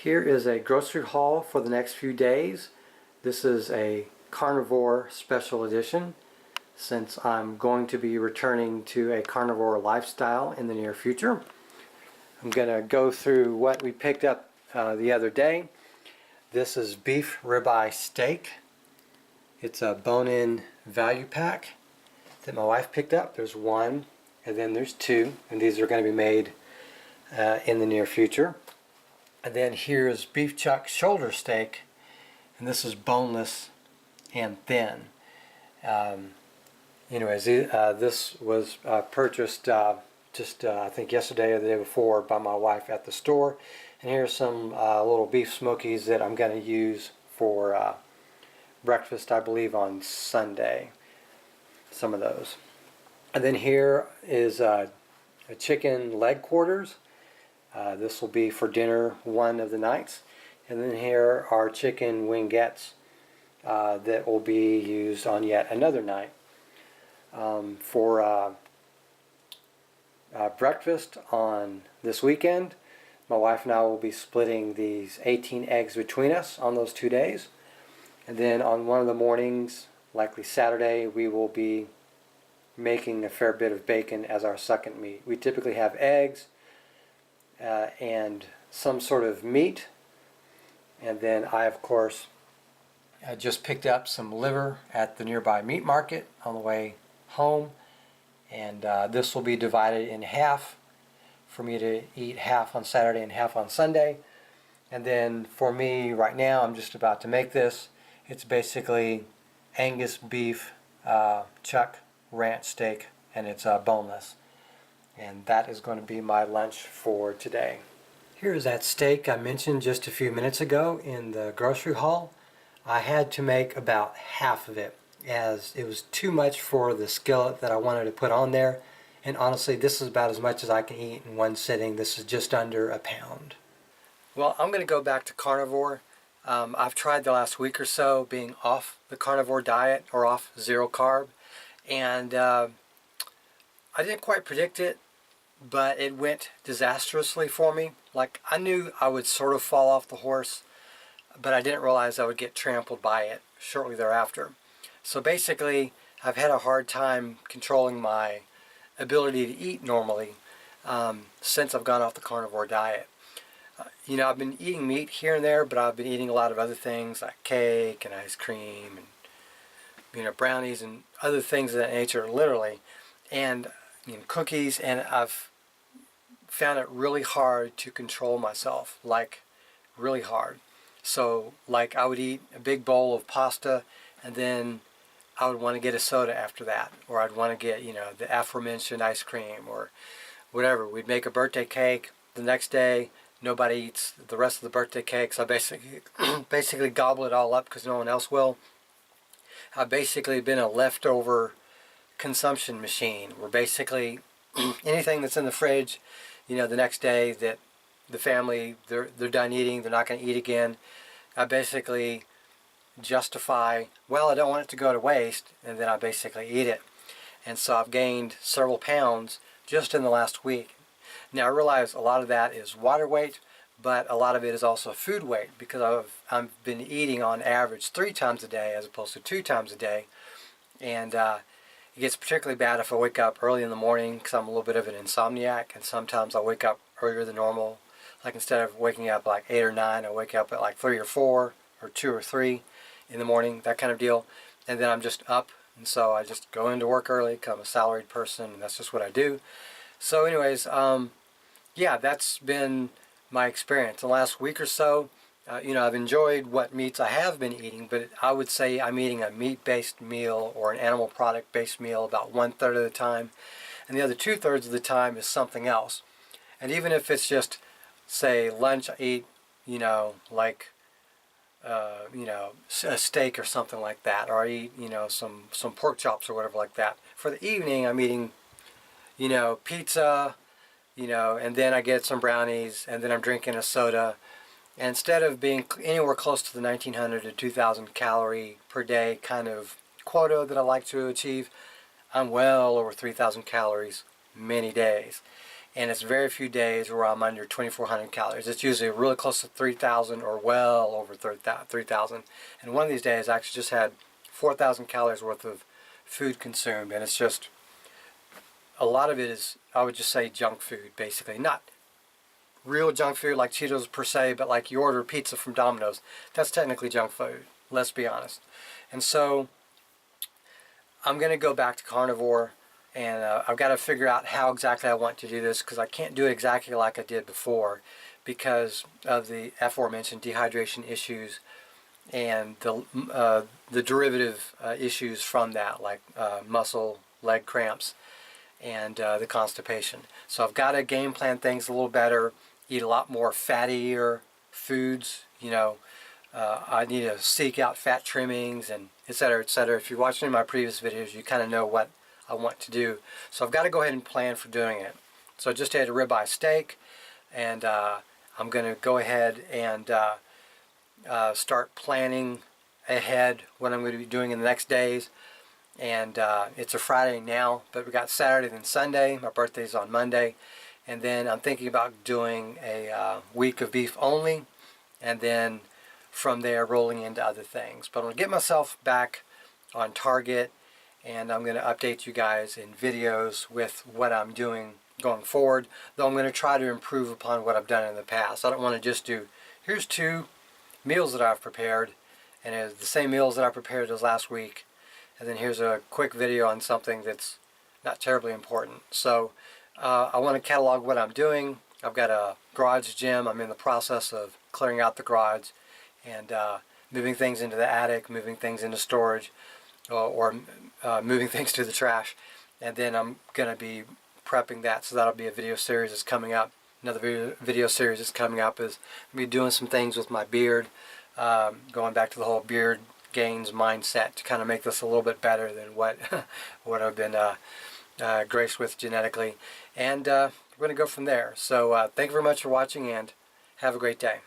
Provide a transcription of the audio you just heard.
Here is a grocery haul for the next few days. This is a carnivore special edition since I'm going to be returning to a carnivore lifestyle in the near future. I'm going to go through what we picked up the other day. This is beef ribeye steak. It's a bone-in value pack that my wife picked up. There's one and then there's two, and these are going to be made in the near future. And then here's beef chuck shoulder steak, and this is boneless and thin. This was purchased I think yesterday or the day before by my wife at the store. And here's some little beef smokies that I'm going to use for breakfast, I believe, on Sunday. Some of those. And then here is a chicken leg quarters. This will be for dinner one of the nights. And then here are chicken wingettes that will be used on yet another night. For breakfast on this weekend, my wife and I will be splitting these 18 eggs between us on those 2 days. And then on one of the mornings, likely Saturday, we will be making a fair bit of bacon as our second meat. We typically have eggs and some sort of meat. And then I, of course, just picked up some liver at the nearby meat market on the way home. And this will be divided in half for me to eat half on Saturday and half on Sunday. And then for me right now, I'm just about to make this. It's basically Angus beef chuck ranch steak, and it's boneless. And that is going to be my lunch for today. Here's that steak I mentioned just a few minutes ago in the grocery haul. I had to make about half of it as it was too much for the skillet that I wanted to put on there. And honestly, this is about as much as I can eat in one sitting. This is just under a pound. Well, I'm going to go back to carnivore. I've tried the last week or so being off the carnivore diet or off zero carb. And I didn't quite predict it, but it went disastrously for me. Like, I knew I would sort of fall off the horse, but I didn't realize I would get trampled by it shortly thereafter. So basically, I've had a hard time controlling my ability to eat normally since I've gone off the carnivore diet. I've been eating meat here and there, but I've been eating a lot of other things like cake and ice cream and brownies and other things of that nature, literally, and cookies, and I've found it really hard to control myself, like really hard. So like I would eat a big bowl of pasta and then I would want to get a soda after that, or I'd want to get the aforementioned ice cream or whatever. We'd make a birthday cake the next day. Nobody eats the rest of the birthday cake, so I basically gobble it all up because no one else will. I've basically been a leftover consumption machine where basically anything that's in the fridge, the next day that the family, they're done eating, they're not going to eat again, I basically justify, well, I don't want it to go to waste, and then I basically eat it. And so I've gained several pounds just in the last week. Now I realize a lot of that is water weight, but a lot of it is also food weight because I've been eating on average 3 times a day as opposed to 2 times a day. And it gets particularly bad if I wake up early in the morning because I'm a little bit of an insomniac, and sometimes I wake up earlier than normal. Like instead of waking up like 8 or 9, I wake up at like 3 or 4 or 2 or 3 in the morning, that kind of deal. And then I'm just up, and so I just go into work early because I'm a salaried person, and that's just what I do. So anyways, yeah, that's been my experience. The last week or so, I've enjoyed what meats I have been eating, but I would say I'm eating a meat-based meal or an animal product-based meal about 1/3 of the time, and the other 2/3 of the time is something else. And even if it's just, say, lunch, I eat, a steak or something like that, or I eat, some pork chops or whatever like that. For the evening, I'm eating, pizza, and then I get some brownies, and then I'm drinking a soda. And instead of being anywhere close to the 1900 to 2000 calorie per day kind of quota that I like to achieve, I'm well over 3,000 calories many days. and it's very few days where I'm under 2,400 calories. It's usually really close to 3,000 or well over 3,000. And one of these days I actually just had 4,000 calories worth of food consumed, and it's just, a lot of it is, I would just say, junk food, basically. Not real junk food like Cheetos per se, but like you order pizza from Domino's. That's technically junk food, let's be honest. And so I'm going to go back to carnivore, and I've got to figure out how exactly I want to do this, because I can't do it exactly like I did before because of the aforementioned dehydration issues and the derivative issues from that, like muscle, leg cramps, and the constipation. So I've got to game plan things a little better, eat a lot more fattier foods, you know. I need to seek out fat trimmings and etc., etc. If you're watching my previous videos, you kind of know what I want to do. So I've got to go ahead and plan for doing it. So I just had a ribeye steak, and I'm going to go ahead and start planning ahead what I'm going to be doing in the next days. And it's a Friday now, but we got Saturday and Sunday. My birthday's on Monday. And then I'm thinking about doing a week of beef only, and then from there rolling into other things. But I'm going to get myself back on target, and I'm going to update you guys in videos with what I'm doing going forward, though I'm going to try to improve upon what I've done in the past. I don't want to just do, here's 2 meals that I've prepared, and it's the same meals that I prepared as last week, and then here's a quick video on something that's not terribly important. So I want to catalog what I'm doing. I've got a garage gym. I'm in the process of clearing out the garage and moving things into the attic, moving things into storage, or moving things to the trash. And then I'm going to be prepping that, so that'll be a video series that's coming up. Another video series that's coming up is I'm going to be doing some things with my beard, going back to the whole beard gains mindset to kind of make this a little bit better than what what I've been graced with genetically. And we're going to go from there. So thank you very much for watching, and have a great day.